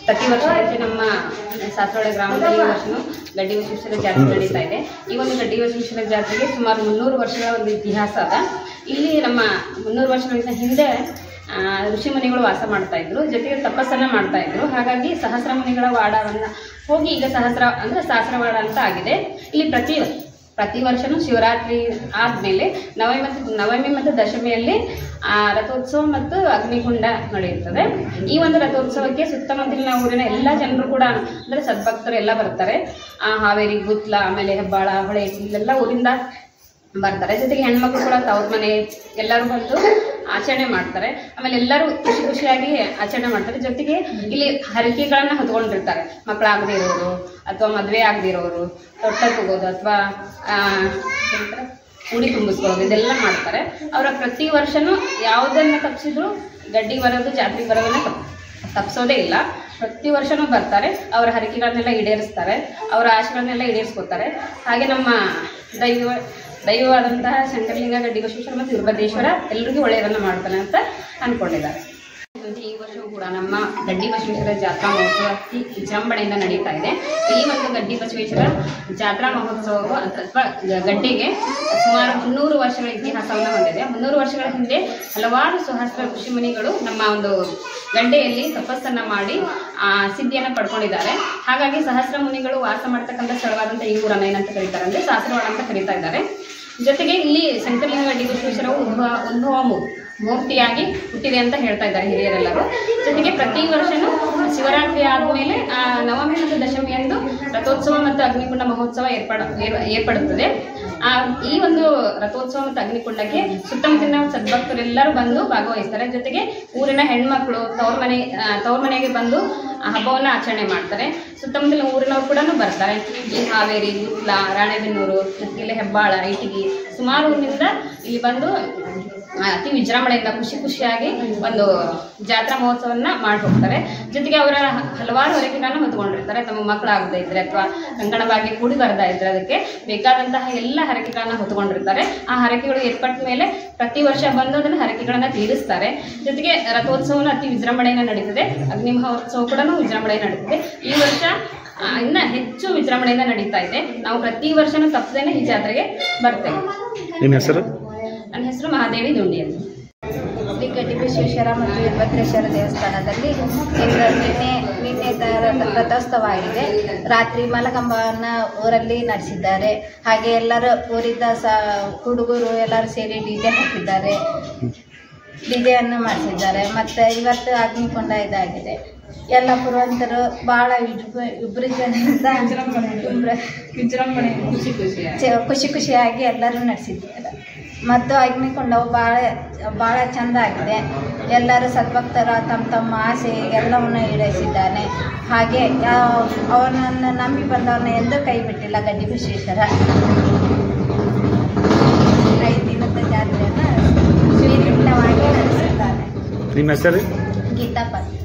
ಪ್ರತಿ ವರ್ಷಕ್ಕೆ ನಮ್ಮ ಸಾಸರಹೊಳೆ ಗ್ರಾಮದಲ್ಲಿ ಈ ವರ್ಷವೂ ಗಡ್ಡಿ ಬಸವೇಶ್ವರ ಜಾತ್ರೆ ನಡೀತಾ ಇದೆ. ಈ ಒಂದು ಗಡ್ಡಿ ಬಸವೇಶ್ವರ ಜಾತ್ರೆಗೆ ಸುಮಾರು 300 ವರ್ಷಗಳ ಒಂದು ಇತಿಹಾಸ ಅದ. ಇಲ್ಲಿ ನಮ್ಮ 300 ವರ್ಷಗಳಿಂದ ಹಿಂದೆ ಋಷಿಮುನಿಗಳು ವಾಸ ಮಾಡ್ತಾ ಇದ್ರು, ಜೊತೆಗೆ ತಪಸ್ಸನ್ನ ಮಾಡ್ತಾ ಇದ್ರು. ಹಾಗಾಗಿ ಸಹಸ್ರ ಮುನಿಗಳ ವಾಡವನ್ನ ಹೋಗಿ ಈಗ ಸಹಸ್ರವಾಡ ಅಂತ ಆಗಿದೆ. ಇಲ್ಲಿ ಪ್ರತಿ ವರ್ಷನೂ ಶಿವರಾತ್ರಿ ಆದ್ಮೇಲೆ ನವಮಿ ಮತ್ತು ದಶಮಿಯಲ್ಲಿ ರಥೋತ್ಸವ ಮತ್ತು ಅಗ್ನಿಕುಂಡ ನಡೆಯುತ್ತದೆ. ಈ ಒಂದು ರಥೋತ್ಸವಕ್ಕೆ ಸುತ್ತಮುತ್ತಲಿನ ಊರಿನ ಎಲ್ಲ ಜನರು ಕೂಡ ಅಂದರೆ ಸದ್ಭಕ್ತರು ಎಲ್ಲ ಬರ್ತಾರೆ. ಹಾವೇರಿ, ಗುತ್ಲ, ಆಮೇಲೆ ಹೆಬ್ಬಾಳ, ಹೊಳೆ ಇಲ್ಲೆಲ್ಲ ಊರಿಂದ ಬರ್ತಾರೆ. ಜೊತೆಗೆ ಹೆಣ್ಮಕ್ಳು ಕೂಡ ತವ್ರ ಮನೆ ಎಲ್ಲರೂ ಬಂದು ಆಚರಣೆ ಮಾಡ್ತಾರೆ. ಆಮೇಲೆ ಎಲ್ಲರೂ ಖುಷಿಯಾಗಿ ಆಚರಣೆ ಮಾಡ್ತಾರೆ. ಜೊತೆಗೆ ಇಲ್ಲಿ ಹರಕೆಗಳನ್ನ ಹೊತ್ಕೊಂಡಿರ್ತಾರೆ. ಮಕ್ಕಳಾಗದೇ ಇರೋರು ಅಥವಾ ಮದುವೆ ಆಗದೇ ಇರೋರು ತೊಟ್ಟ ತಗೋದು ಅಥವಾ ಉಡಿ ತುಂಬಿಸ್ಕೊಳ್ಳೋದು ಇದೆಲ್ಲ ಮಾಡ್ತಾರೆ. ಅವರ ಪ್ರತಿ ವರ್ಷನೂ ಯಾವುದನ್ನ ತಪ್ಪಿಸಿದ್ರು ಗಡ್ಡಿ ಬರೋದು, ಜಾತ್ರೆಗೆ ಬರೋದನ್ನ ತಪ್ಪಿಸೋದೇ ಇಲ್ಲ. ಪ್ರತಿ ವರ್ಷನೂ ಬರ್ತಾರೆ. ಅವರ ಹರಕೆಗಳನ್ನೆಲ್ಲ ಈಡೇರಿಸ್ತಾರೆ, ಅವರ ಆಶೆಗಳನ್ನೆಲ್ಲ ಈಡೇರಿಸ್ಕೊತಾರೆ. ಹಾಗೆ ನಮ್ಮ ದೈವವಾದಂತಹ ಶಂಕರಲಿಂಗ, ಗಡ್ಡಿ ಬಸವೇಶ್ವರ ಮತ್ತು ವೀರಭದ್ರೇಶ್ವರ ಎಲ್ಲರಿಗೂ ಒಳ್ಳೆಯದನ್ನು ಮಾಡ್ತಾನೆ ಅಂತ ಅಂದ್ಕೊಂಡಿದ್ದಾರೆ. ಈ ವರ್ಷವೂ ಕೂಡ ನಮ್ಮ ಗಡ್ಡಿ ಬಸವೇಶ್ವರ ಜಾತ್ರಾ ಮಹೋತ್ಸವ ವಿಜೃಂಭಣೆಯಿಂದ ನಡೀತಾ ಇದೆ. ಈ ಒಂದು ಗಡ್ಡಿ ಬಸವೇಶ್ವರ ಜಾತ್ರಾ ಮಹೋತ್ಸವವು ಅಥವಾ ಗಡ್ಡಿಗೆ ಸುಮಾರು 300 ವರ್ಷಗಳ ಇತಿಹಾಸವನ್ನು ಹೊಂದಿದೆ. 300 ವರ್ಷಗಳ ಹಿಂದೆ ಹಲವಾರು ಸಹಸ್ರ ಋಷಿಮುನಿಗಳು ನಮ್ಮ ಒಂದು ಗಡ್ಡೆಯಲ್ಲಿ ತಪಸ್ಸನ್ನ ಮಾಡಿ ಸಿದ್ಧಿಯನ್ನು ಪಡ್ಕೊಂಡಿದ್ದಾರೆ. ಹಾಗಾಗಿ ಸಹಸ್ರ ಮುನಿಗಳು ವಾಸ ಮಾಡ್ತಕ್ಕಂಥ ಸ್ಥಳವಾದಂಥ ಈ ಊರನ್ನ ಏನಂತ ಕರೀತಾರೆ ಅಂದರೆ ಸಾಸರವಾಡ ಅಂತ ಕರೀತಾ ಇದ್ದಾರೆ. ಜೊತೆಗೆ ಇಲ್ಲಿ ಶಂಕರಲಿಂಗ ಗಡ್ಡಿ ಬಸವೇಶ್ವರವು ಉದ್ಭವ ಮೂರ್ತಿಯಾಗಿ ಹುಟ್ಟಿದೆ ಅಂತ ಹೇಳ್ತಾ ಇದ್ದಾರೆ ಹಿರಿಯರೆಲ್ಲರೂ. ಜೊತೆಗೆ ಪ್ರತಿ ವರ್ಷನೂ ಶಿವರಾತ್ರಿ ಆದಮೇಲೆ ನವಮಿ ಮತ್ತು ದಶಮಿಯಂದು ರಥೋತ್ಸವ ಮತ್ತು ಅಗ್ನಿಕುಂಡ ಮಹೋತ್ಸವ ಏರ್ಪಡುತ್ತದೆ. ಈ ಒಂದು ರಥೋತ್ಸವ ಮತ್ತು ಅಗ್ನಿಕುಂಡಕ್ಕೆ ಸುತ್ತಮುತ್ತಲಿನ ಸದ್ಭಕ್ತರೆಲ್ಲರೂ ಬಂದು ಭಾಗವಹಿಸ್ತಾರೆ. ಜೊತೆಗೆ ಊರಿನ ಹೆಣ್ಮಕ್ಳು ತವ್ರ ಮನೆಗೆ ಬಂದು ಹಬ್ಬವನ್ನು ಆಚರಣೆ ಮಾಡ್ತಾರೆ. ಸುತ್ತಮುತ್ತಲಿನ ಊರಿನವರು ಕೂಡ ಬರ್ತಾರೆ. ಈ ಹಾವೇರಿ, ಗುತ್ಲ, ರಾಣೆಬೆನ್ನೂರು, ಇಲ್ಲಿ ಹೆಬ್ಬಾಳ, ಇಟಗಿ ಸುಮಾರು ಊರಿನಿಂದ ಇಲ್ಲಿ ಬಂದು ಅತಿ ವಿಜೃಂಭಣೆಯಿಂದ ಖುಷಿಯಾಗಿ ಒಂದು ಜಾತ್ರಾ ಮಹೋತ್ಸವನ್ನ ಮಾಡಿ ಹೋಗ್ತಾರೆ. ಜೊತೆಗೆ ಅವರ ಹಲವಾರು ಹರಕೆಗಳನ್ನ ಹೊತ್ಕೊಂಡಿರ್ತಾರೆ. ತಮ್ಮ ಮಕ್ಕಳಾಗದೇ ಇದ್ರೆ ಅಥವಾ ಕಂಕಣವಾಗಿ ಕೂಡಿ ಬರದೇ ಇದ್ರೆ ಅದಕ್ಕೆ ಬೇಕಾದಂತಹ ಎಲ್ಲ ಹರಕೆಗಳನ್ನ ಹೊತ್ಕೊಂಡಿರ್ತಾರೆ. ಆ ಹರಕೆಗಳು ಏರ್ಪಟ್ಟ ಮೇಲೆ ಪ್ರತಿ ವರ್ಷ ಬಂದು ಅದನ್ನ ಹರಕೆಗಳನ್ನ ತೀರಿಸ್ತಾರೆ. ಜೊತೆಗೆ ರಥೋತ್ಸವನ ಅತಿ ವಿಜೃಂಭಣೆಯಿಂದ ನಡೀತದೆ. ಅಗ್ನಿ ಮಹೋತ್ಸವ ಕೂಡ ವಿಜೃಂಭಣೆಯಿಂದ ನಡೀತದೆ. ಈ ವರ್ಷ ಇನ್ನ ಹೆಚ್ಚು ವಿಜೃಂಭಣೆಯಿಂದ ನಡೀತಾ ಇದೆ. ನಾವು ಪ್ರತಿ ವರ್ಷನೂ ತಪ್ಪದೇನೆ ಈ ಜಾತ್ರೆಗೆ ಬರ್ತೇವೆ. ನಿಮ್ಮ ಹೆಸರು? ನನ್ನ ಹೆಸರು ಮಹಾದೇವಿ ದುಂಡಿ ಅಂತ. ಶ್ರೀ ಗಡ್ಡಿ ಬಸವೇಶ್ವರ ಮತ್ತು ವೀರಭದ್ರೇಶ್ವರ ದೇವಸ್ಥಾನದಲ್ಲಿ ನಿನ್ನೆ ರಥೋತ್ಸವ ಆಗಿದೆ. ರಾತ್ರಿ ಮಲಕಂಬವನ್ನು ಊರಲ್ಲಿ ನಡೆಸಿದ್ದಾರೆ. ಹಾಗೆ ಎಲ್ಲರೂ ಊರಿದ್ದ ಹುಡುಗರು ಎಲ್ಲರೂ ಸೇರಿ ಡಿಜೆ ಹಾಕಿದ್ದಾರೆ, ಡಿಜೆಯನ್ನು ಮಾಡಿಸಿದ್ದಾರೆ. ಮತ್ತು ಇವತ್ತು ಅಗ್ನಿಕೊಂಡ ಇದಾಗಿದೆ. ಎಲ್ಲ ಪುರವಂತರು ಭಾಳ ಖುಷಿಯಾಗಿ ಎಲ್ಲರೂ ನಡೆಸಿದ್ದಾರೆ. ಮತ್ತು ಅಗ್ನಿಕೊಂಡವು ಭಾಳ ಚೆಂದ ಆಗಿದೆ. ಎಲ್ಲರೂ ಸದ್ಭಕ್ತರು ತಮ್ಮ ಆಸೆ ಎಲ್ಲವನ್ನು ಈಡೇರಿಸಿದ್ದಾನೆ. ಹಾಗೆ ಅವನನ್ನು ನಂಬಿ ಬಂದವನ್ನ ಎಂದೂ ಕೈ ಬಿಟ್ಟಿಲ್ಲ ಗಡ್ಡಿ ಬಸವೇಶ್ವರ. 5 ದಿನದ ಜಾತ್ರೆಯನ್ನು ಸುವಿರ್ಭಣವಾಗಿ ನಡೆಸಿದ್ದಾನೆ. ನಿಮ್ಮ ಹೆಸರು? ಗೀತಾಪತಿ.